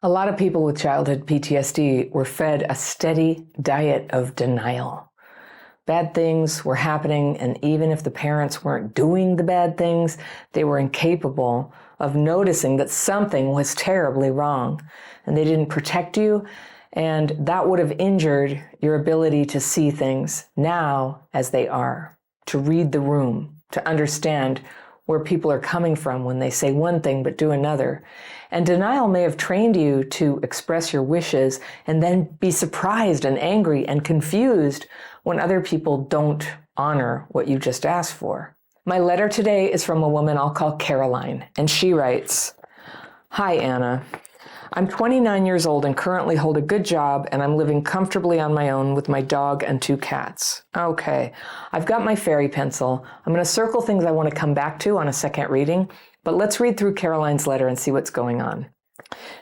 A lot of people with childhood PTSD were fed a steady diet of denial. Bad things were happening, and even if the parents weren't doing the bad things, they were incapable of noticing that something was terribly wrong, and they didn't protect you, and that would have injured your ability to see things now as they are, to read the room, to understand where people are coming from when they say one thing but do another. And denial may have trained you to express your wishes and then be surprised and angry and confused when other people don't honor what you just asked for. My letter today is from a woman I'll call Caroline, and she writes, "Hi, Anna. I'm 29 years old and currently hold a good job, and I'm living comfortably on my own with my dog and 2 cats. Okay, I've got my fairy pencil. I'm going to circle things I want to come back to on a second reading, but let's read through Caroline's letter and see what's going on."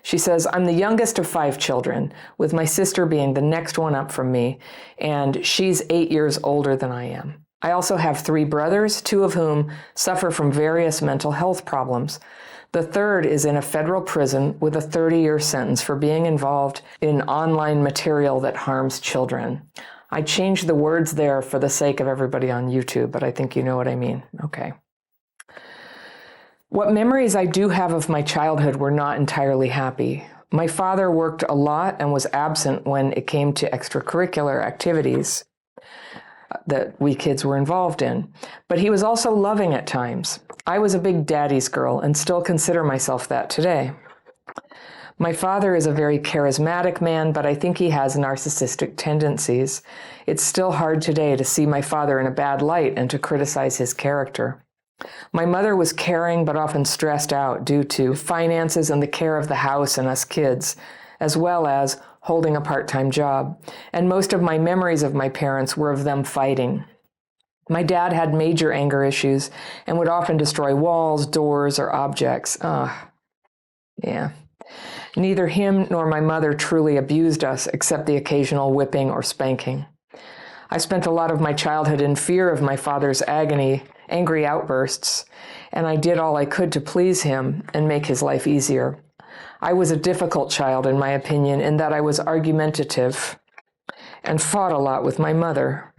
She says, "I'm the youngest of 5 children, with my sister being the next one up from me, and she's 8 years older than I am. I also have 3 brothers, 2 of whom suffer from various mental health problems. The third is in a federal prison with a 30-year sentence for being involved in online material that harms children." I changed the words there for the sake of everybody on YouTube, but I think you know what I mean. Okay. "What memories I do have of my childhood were not entirely happy. My father worked a lot and was absent when it came to extracurricular activities that we kids were involved in, but he was also loving at times. I was a big daddy's girl and still consider myself that today. My father is a very charismatic man, but I think he has narcissistic tendencies. It's still hard today to see my father in a bad light and to criticize his character. My mother was caring but often stressed out due to finances and the care of the house and us kids, as well as holding a part-time job, and most of my memories of my parents were of them fighting. My dad had major anger issues and would often destroy walls, doors, or objects. Yeah. Neither him nor my mother truly abused us, except the occasional whipping or spanking. I spent a lot of my childhood in fear of my father's angry outbursts, and I did all I could to please him and make his life easier. I was a difficult child, in my opinion, in that I was argumentative and fought a lot with my mother,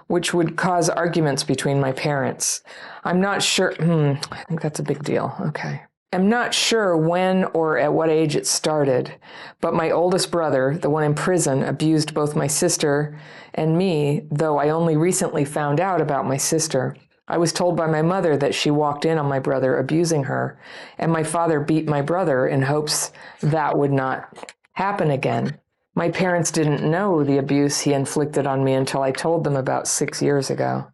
which would cause arguments between my parents. I'm not sure, I think that's a big deal, okay. I'm not sure when or at what age it started, but my oldest brother, the one in prison, abused both my sister and me, though I only recently found out about my sister. I was told by my mother that she walked in on my brother abusing her, and my father beat my brother in hopes that would not happen again. My parents didn't know the abuse he inflicted on me until I told them about 6 years ago."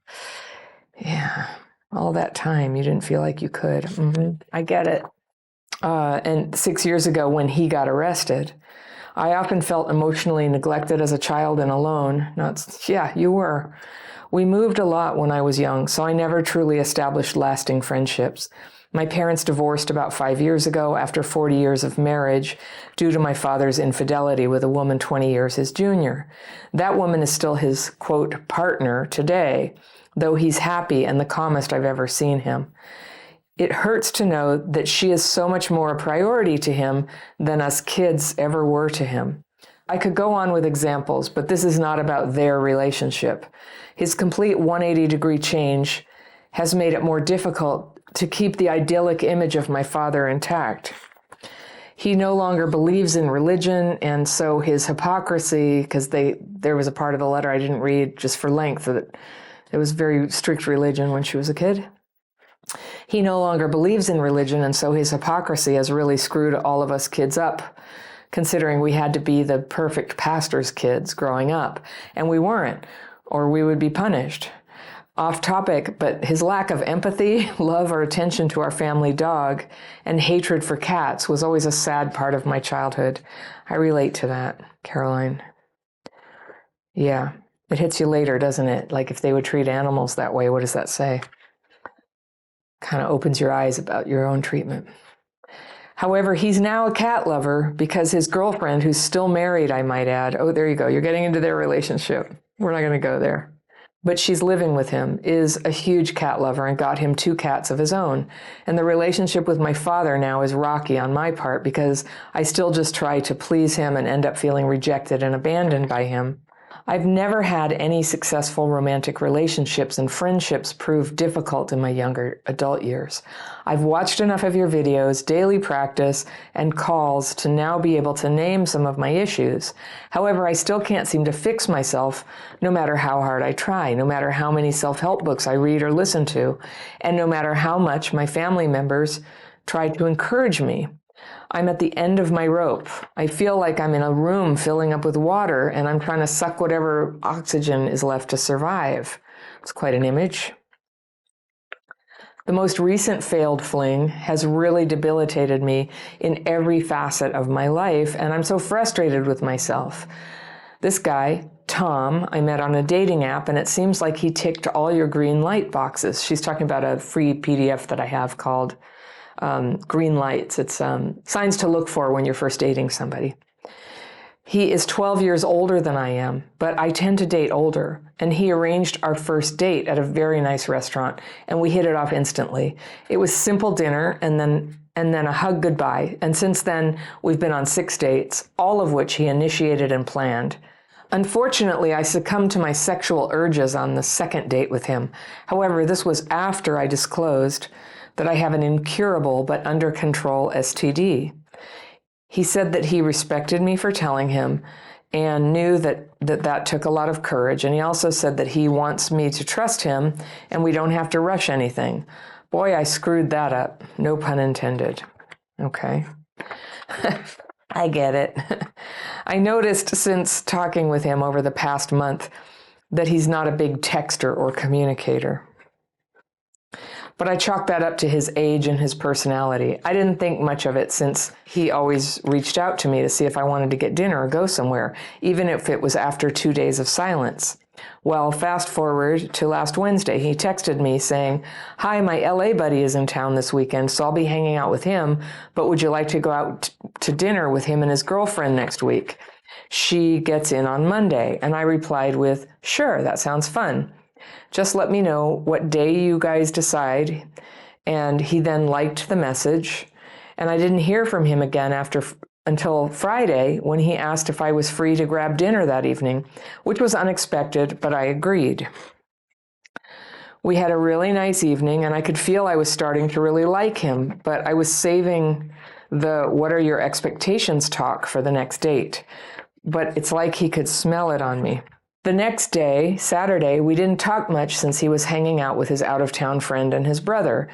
Yeah, all that time you didn't feel like you could. I get it. And 6 years ago when he got arrested, I often felt emotionally neglected as a child and alone. Yeah, you were. We moved a lot when I was young, so I never truly established lasting friendships. My parents divorced about 5 years ago after 40 years of marriage due to my father's infidelity with a woman 20 years his junior. That woman is still his, quote, partner today, though he's happy and the calmest I've ever seen him. It hurts to know that she is so much more a priority to him than us kids ever were to him. I could go on with examples, but this is not about their relationship. His complete 180-degree change has made it more difficult to keep the idyllic image of my father intact. He no longer believes in religion, and so his hypocrisy, because there was a part of the letter I didn't read just for length, that it was very strict religion when she was a kid. He no longer believes in religion, and so his hypocrisy has really screwed all of us kids up, considering we had to be the perfect pastor's kids growing up, and we weren't, or we would be punished. Off topic, but his lack of empathy, love, or attention to our family dog, and hatred for cats was always a sad part of my childhood. I relate to that, Caroline. Yeah, it hits you later, doesn't it? Like if they would treat animals that way, what does that say? Kind of opens your eyes about your own treatment. However, he's now a cat lover because his girlfriend, who's still married, I might add. Oh, there you go. You're getting into their relationship. We're not going to go there. but she's living with him, is a huge cat lover and got him 2 cats of his own. And the relationship with my father now is rocky on my part because I still just try to please him and end up feeling rejected and abandoned by him. I've never had any successful romantic relationships, and friendships proved difficult in my younger adult years. I've watched enough of your videos, daily practice, and calls to now be able to name some of my issues. However, I still can't seem to fix myself no matter how hard I try, no matter how many self-help books I read or listen to, and no matter how much my family members try to encourage me. I'm at the end of my rope. I feel like I'm in a room filling up with water and I'm trying to suck whatever oxygen is left to survive. It's quite an image. The most recent failed fling has really debilitated me in every facet of my life, and I'm so frustrated with myself. This guy, Tom, I met on a dating app, and it seems like he ticked all your green light boxes. She's talking about a free PDF that I have called Green Lights. It's signs to look for when you're first dating somebody. He is 12 years older than I am, but I tend to date older, and he arranged our first date at a very nice restaurant, and we hit it off instantly. It was simple dinner and then a hug goodbye, and since then we've been on 6 dates, all of which he initiated and planned. Unfortunately, I succumbed to my sexual urges on the second date with him. However, this was after I disclosed that I have an incurable but under control STD. He said that he respected me for telling him and knew that took a lot of courage. And he also said that he wants me to trust him and we don't have to rush anything. Boy, I screwed that up. No pun intended. Okay. I get it. I noticed since talking with him over the past month that he's not a big texter or communicator. But I chalked that up to his age and his personality. I didn't think much of it since he always reached out to me to see if I wanted to get dinner or go somewhere, even if it was after 2 days of silence. Well, fast forward to last Wednesday, he texted me saying, "Hi, my LA buddy is in town this weekend, so I'll be hanging out with him, but would you like to go out to dinner with him and his girlfriend next week? She gets in on Monday." And I replied with, "Sure, that sounds fun. Just let me know what day you guys decide." And he then liked the message. And I didn't hear from him again until Friday when he asked if I was free to grab dinner that evening, which was unexpected, but I agreed. We had a really nice evening and I could feel I was starting to really like him, but I was saving the "what are your expectations" talk for the next date. But it's like he could smell it on me. The next day, Saturday, we didn't talk much since he was hanging out with his out-of-town friend and his brother.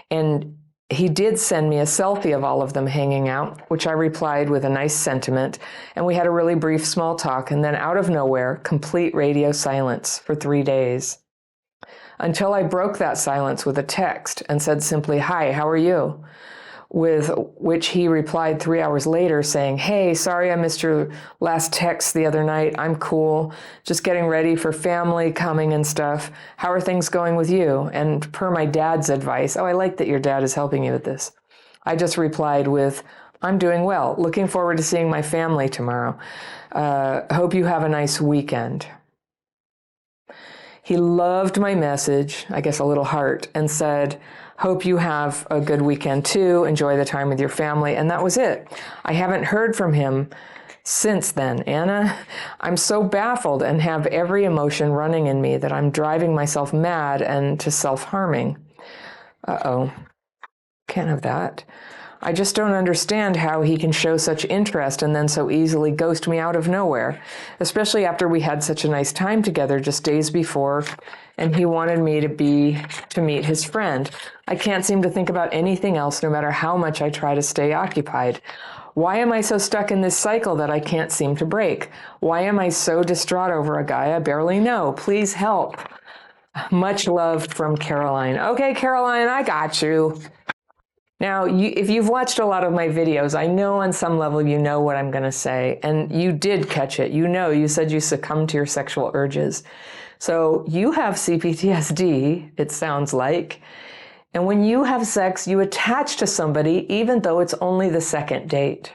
And he did send me a selfie of all of them hanging out, which I replied with a nice sentiment. And we had a really brief small talk. And then out of nowhere, complete radio silence for 3 days. Until I broke that silence with a text and said simply, "Hi, how are you?" With which he replied 3 hours later saying, "Hey, sorry I missed your last text the other night. I'm cool. Just getting ready for family coming and stuff. How are things going with you?" And per my dad's advice, "Oh, I like that your dad is helping you with this," I just replied with, "I'm doing well. Looking forward to seeing my family tomorrow. Hope you have a nice weekend." He loved my message, I guess a little heart, and said, "Hope you have a good weekend too. Enjoy the time with your family." And that was it. I haven't heard from him since then. Anna, I'm so baffled and have every emotion running in me that I'm driving myself mad and to self-harming. Uh-oh. Can't have that. I just don't understand how he can show such interest and then so easily ghost me out of nowhere, especially after we had such a nice time together just days before, and he wanted me to meet his friend. I can't seem to think about anything else no matter how much I try to stay occupied. Why am I so stuck in this cycle that I can't seem to break? Why am I so distraught over a guy I barely know? Please help. Much love from Caroline. Okay, Caroline, I got you. Now, if you've watched a lot of my videos, I know on some level you know what I'm going to say, and you did catch it. You said you succumbed to your sexual urges. So you have CPTSD, it sounds like, and when you have sex, you attach to somebody even though it's only the second date.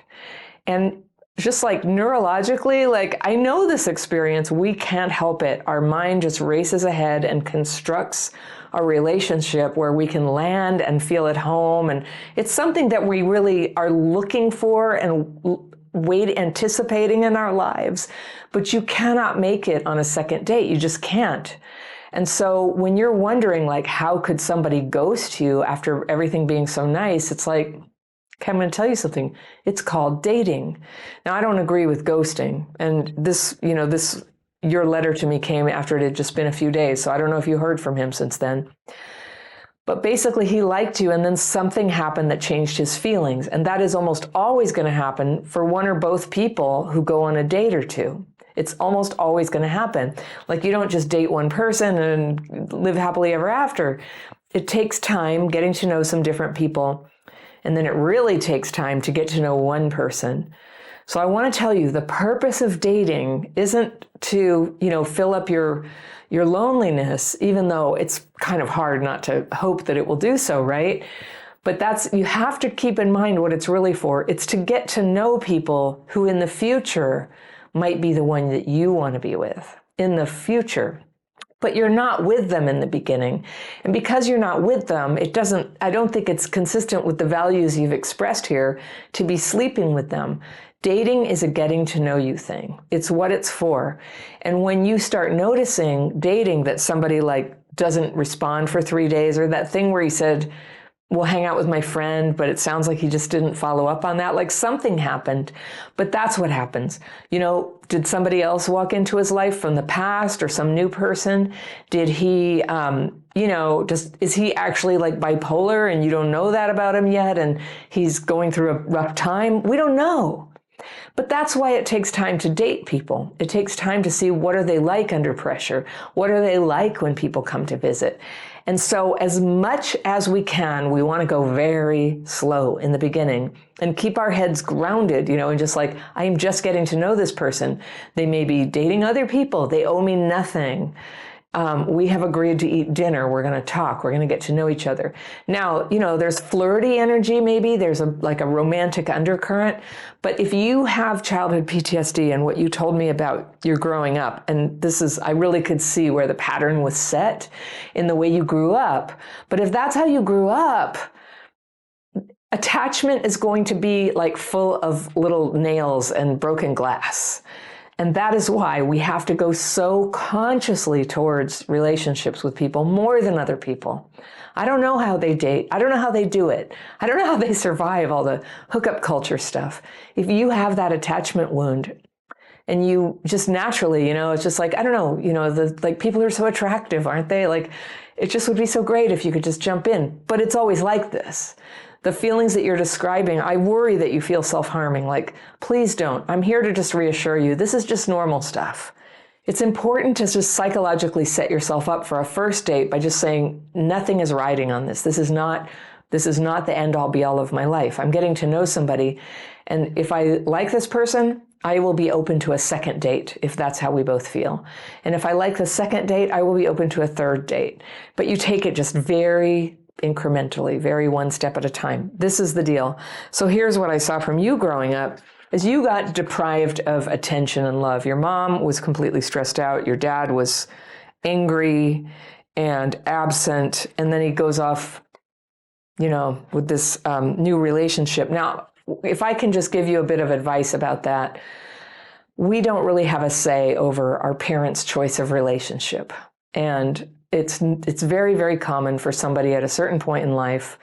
And just like neurologically, like I know this experience, we can't help it. Our mind just races ahead and constructs a relationship where we can land and feel at home. And it's something that we really are looking for and anticipating in our lives, but you cannot make it on a second date. You just can't. And so when you're wondering, like, how could somebody ghost you after everything being so nice? It's like, okay, I'm going to tell you something. It's called dating. Now, I don't agree with ghosting. And this, your letter to me came after it had just been a few days. So I don't know if you heard from him since then. But basically, he liked you, and then something happened that changed his feelings. And that is almost always going to happen for one or both people who go on a date or two. It's almost always going to happen. Like, you don't just date one person and live happily ever after. It takes time getting to know some different people. And then it really takes time to get to know one person. So I want to tell you, the purpose of dating isn't to, fill up your loneliness, even though it's kind of hard not to hope that it will do so, right? But you have to keep in mind what it's really for. It's to get to know people who in the future might be the one that you want to be with in the future. But you're not with them in the beginning. And because you're not with them, I don't think it's consistent with the values you've expressed here to be sleeping with them. Dating is a getting to know you thing. It's what it's for. And when you start noticing dating that somebody like doesn't respond for 3 days, or that thing where he said, we'll hang out with my friend, but it sounds like he just didn't follow up on that. Like something happened, but that's what happens. Did somebody else walk into his life from the past, or some new person? Did he, is he actually like bipolar and you don't know that about him yet? And he's going through a rough time? We don't know. But that's why it takes time to date people. It takes time to see what are they like under pressure? What are they like when people come to visit? And so as much as we can, we want to go very slow in the beginning and keep our heads grounded, and just like, I'm just getting to know this person. They may be dating other people. They owe me nothing. We have agreed to eat dinner. We're going to talk. We're going to get to know each other. Now, there's flirty energy, maybe. There's a romantic undercurrent. But if you have childhood PTSD and what you told me about your growing up, and I really could see where the pattern was set in the way you grew up. But if that's how you grew up, attachment is going to be like full of little nails and broken glass. And that is why we have to go so consciously towards relationships with people more than other people. I don't know how they date. I don't know how they do it. I don't know how they survive all the hookup culture stuff. If you have that attachment wound and you just naturally, it's just like, I don't know, people are so attractive, aren't they? Like, it just would be so great if you could just jump in. But it's always like this. The feelings that you're describing, I worry that you feel self-harming. Like, please don't. I'm here to just reassure you. This is just normal stuff. It's important to just psychologically set yourself up for a first date by just saying, nothing is riding on this. This is not the end all be all of my life. I'm getting to know somebody. And if I like this person, I will be open to a second date if that's how we both feel. And if I like the second date, I will be open to a third date. But you take it just very incrementally, very one step at a time. This is the deal. So here's what I saw from you growing up, is you got deprived of attention and love. Your mom was completely stressed out. Your dad was angry and absent. And then he goes off, with this new relationship. Now, if I can just give you a bit of advice about that, we don't really have a say over our parents' choice of relationship. And it's very, very common for somebody at a certain point in life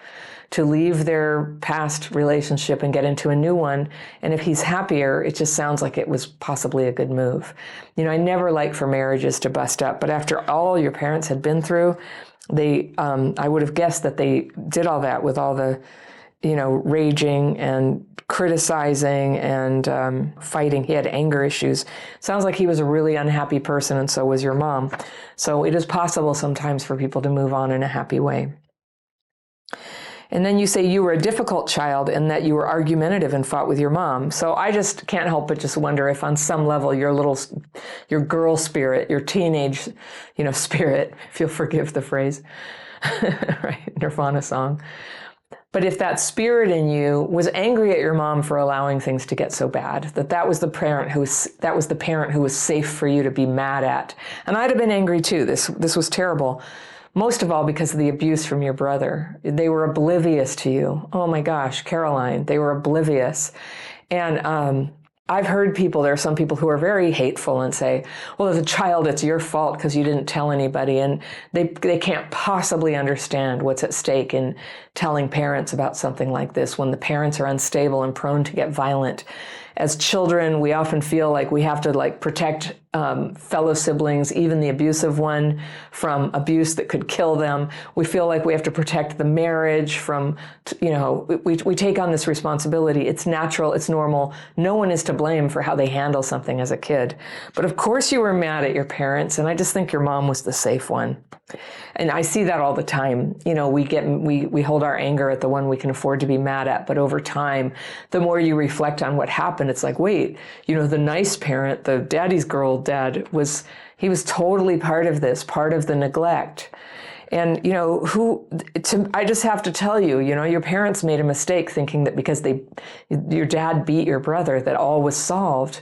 to leave their past relationship and get into a new one. And if he's happier, it just sounds like it was possibly a good move. I never like for marriages to bust up, but after all your parents had been through, I would have guessed that they did all that with all the, raging and criticizing and fighting. He had anger issues. Sounds like he was a really unhappy person, and so was your mom. So it is possible sometimes for people to move on in a happy way. And then you say you were a difficult child and that you were argumentative and fought with your mom. So I just can't help but just wonder if on some level your girl spirit, your teenage, spirit, if you'll forgive the phrase, right, Nirvana song, But if that spirit in you was angry at your mom for allowing things to get so bad, that was the parent who was safe for you to be mad at. And I'd have been angry too. This was terrible. Most of all because of the abuse from your brother. They were oblivious to you. Oh my gosh, Caroline, they were oblivious. And I've heard there are some people who are very hateful and say, well, as a child, it's your fault because you didn't tell anybody. And they can't possibly understand what's at stake in telling parents about something like this when the parents are unstable and prone to get violent. As children, we often feel like we have to protect fellow siblings, even the abusive one, from abuse that could kill them. We feel like we have to protect the marriage from, we take on this responsibility. It's natural, it's normal. No one is to blame for how they handle something as a kid. But of course you were mad at your parents, and I just think your mom was the safe one. And I see that all the time. We hold our anger at the one we can afford to be mad at, but over time, the more you reflect on what happened, it's like, wait, the nice parent, the daddy's girl dad, he was totally part of this, part of the neglect. And, I just have to tell you, your parents made a mistake thinking that because your dad beat your brother, that all was solved.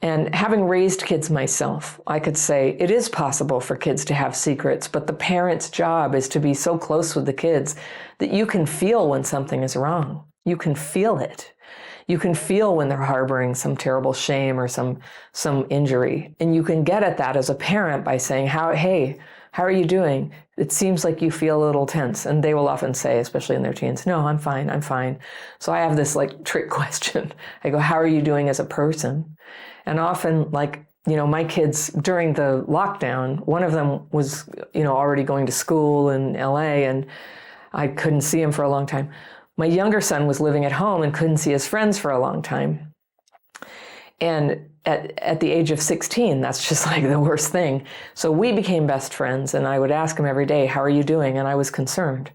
And having raised kids myself, I could say it is possible for kids to have secrets, but the parent's job is to be so close with the kids that you can feel when something is wrong. You can feel it. You can feel when they're harboring some terrible shame or some injury. And you can get at that as a parent by saying, hey, how are you doing? It seems like you feel a little tense. And they will often say, especially in their teens, no, I'm fine, I'm fine. So I have this trick question. I go, how are you doing as a person? And often, my kids during the lockdown, one of them was, already going to school in LA, and I couldn't see him for a long time. My younger son was living at home and couldn't see his friends for a long time. And at the age of 16, that's just the worst thing. So we became best friends, and I would ask him every day, how are you doing? And I was concerned.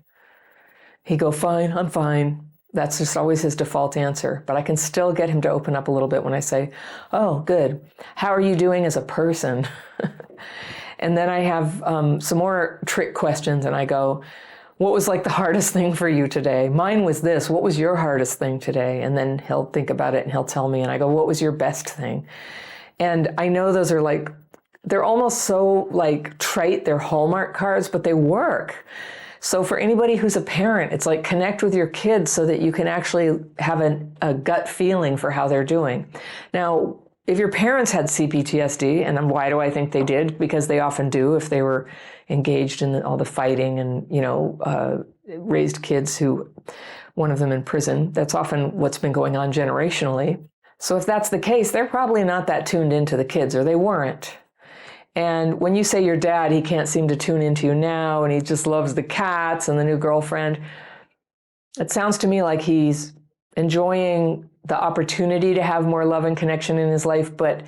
He'd go, fine, I'm fine. That's just always his default answer. But I can still get him to open up a little bit when I say, oh, good. How are you doing as a person? And then I have some more trick questions, and I go, what was the hardest thing for you today? Mine was this. What was your hardest thing today? And then he'll think about it and he'll tell me, and I go, what was your best thing? And I know those are they're almost so trite, they're Hallmark cards, but they work. So for anybody who's a parent, it's connect with your kids so that you can actually have a gut feeling for how they're doing. Now, if your parents had CPTSD, and why do I think they did? Because they often do if they were engaged in all the fighting and, raised kids one of them in prison. That's often what's been going on generationally. So if that's the case, they're probably not that tuned into the kids, or they weren't. And when you say your dad, he can't seem to tune into you now, and he just loves the cats and the new girlfriend, it sounds to me like he's enjoying the opportunity to have more love and connection in his life, but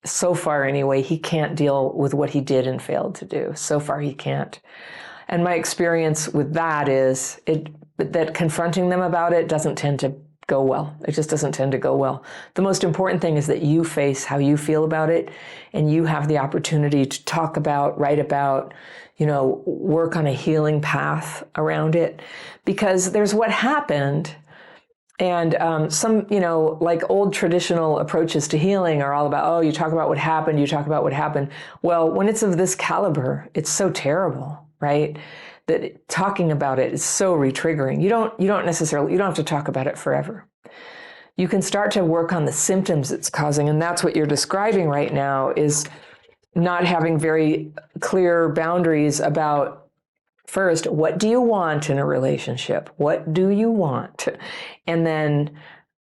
so far anyway, he can't deal with what he did and failed to do. So far he can't. And my experience with that is that confronting them about it doesn't tend to go well. It just doesn't tend to go well. The most important thing is that you face how you feel about it, and you have the opportunity to talk about, write about, work on a healing path around it. Because there's what happened, and some, old traditional approaches to healing are all about, oh, you talk about what happened, you talk about what happened. Well, when it's of this caliber, it's so terrible, right? That talking about it is so re-triggering. You don't have to talk about it forever. You can start to work on the symptoms it's causing, and that's what you're describing right now, is not having very clear boundaries about, first, what do you want in a relationship? What do you want? And then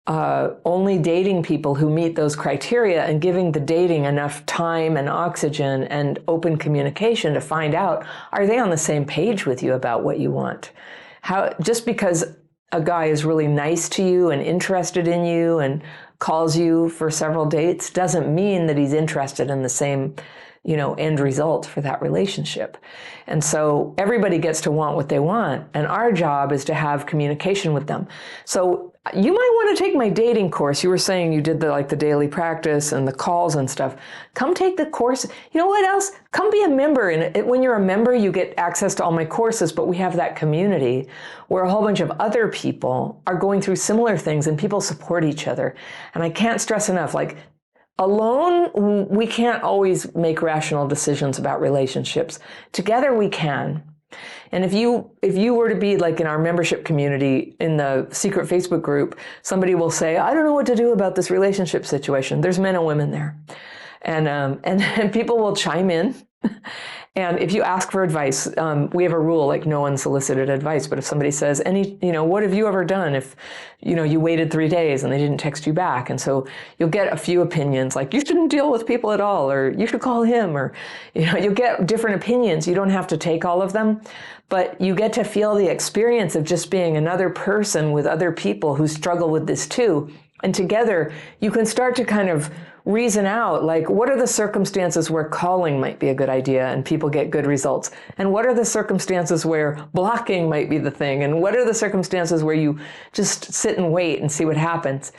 only dating people who meet those criteria, and giving the dating enough time and oxygen and open communication to find out, are they on the same page with you about what you want? Just because a guy is really nice to you and interested in you and calls you for several dates doesn't mean that he's interested in the same end result for that relationship. And so everybody gets to want what they want, and our job is to have communication with them. So you might want to take my dating course. You were saying you did the daily practice and the calls and stuff. Come take the course. You know what else? Come be a member. And when you're a member, you get access to all my courses, but we have that community where a whole bunch of other people are going through similar things and people support each other. And I can't stress enough, alone, we can't always make rational decisions about relationships. Together we can. And if you were to be in our membership community in the secret Facebook group, somebody will say, I don't know what to do about this relationship situation. There's men and women there. And people will chime in. And if you ask for advice, we have a rule, no unsolicited advice. But if somebody says, what have you ever done if, you waited 3 days and they didn't text you back? And so you'll get a few opinions, you shouldn't deal with people at all, or you should call him, or, you'll get different opinions. You don't have to take all of them, but you get to feel the experience of just being another person with other people who struggle with this too. And together you can start to kind of reason out, what are the circumstances where calling might be a good idea and people get good results? And what are the circumstances where blocking might be the thing? And what are the circumstances where you just sit and wait and see what happens?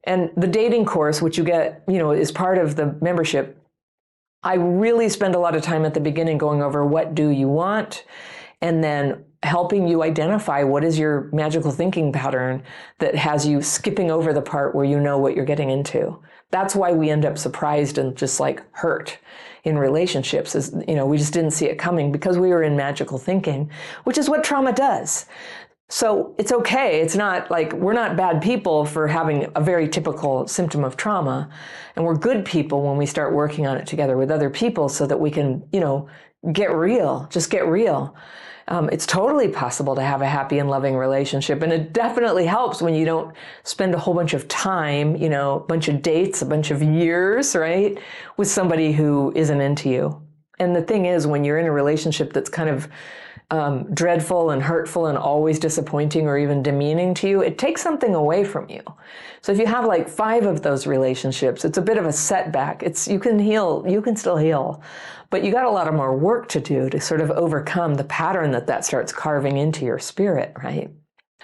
And the dating course, which you get, is part of the membership, I really spend a lot of time at the beginning going over what do you want, and then helping you identify what is your magical thinking pattern that has you skipping over the part where you know what you're getting into. That's why we end up surprised and just hurt in relationships, is, we just didn't see it coming because we were in magical thinking, which is what trauma does. So it's okay. It's not we're not bad people for having a very typical symptom of trauma. And we're good people when we start working on it together with other people so that we can, get real, just get real. It's totally possible to have a happy and loving relationship. And it definitely helps when you don't spend a whole bunch of time, a bunch of dates, a bunch of years, right, with somebody who isn't into you. And the thing is, when you're in a relationship that's kind of dreadful and hurtful and always disappointing or even demeaning to you, it takes something away from you. So if you have 5 of those relationships, it's a bit of a setback. You can heal, you can still heal, but you got a lot of more work to do to sort of overcome the pattern that starts carving into your spirit, right?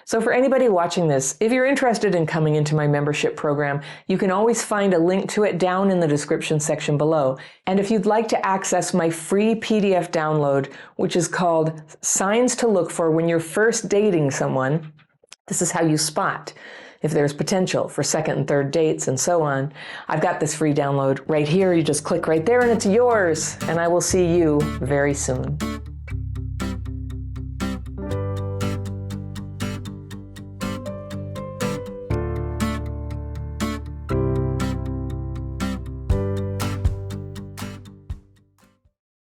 So for anybody watching this, if you're interested in coming into my membership program, you can always find a link to it down in the description section below. And if you'd like to access my free PDF download, which is called Signs to Look For When You're First Dating Someone, this is how you spot if there's potential for second and third dates and so on. I've got this free download right here. You just click right there and it's yours. And I will see you very soon.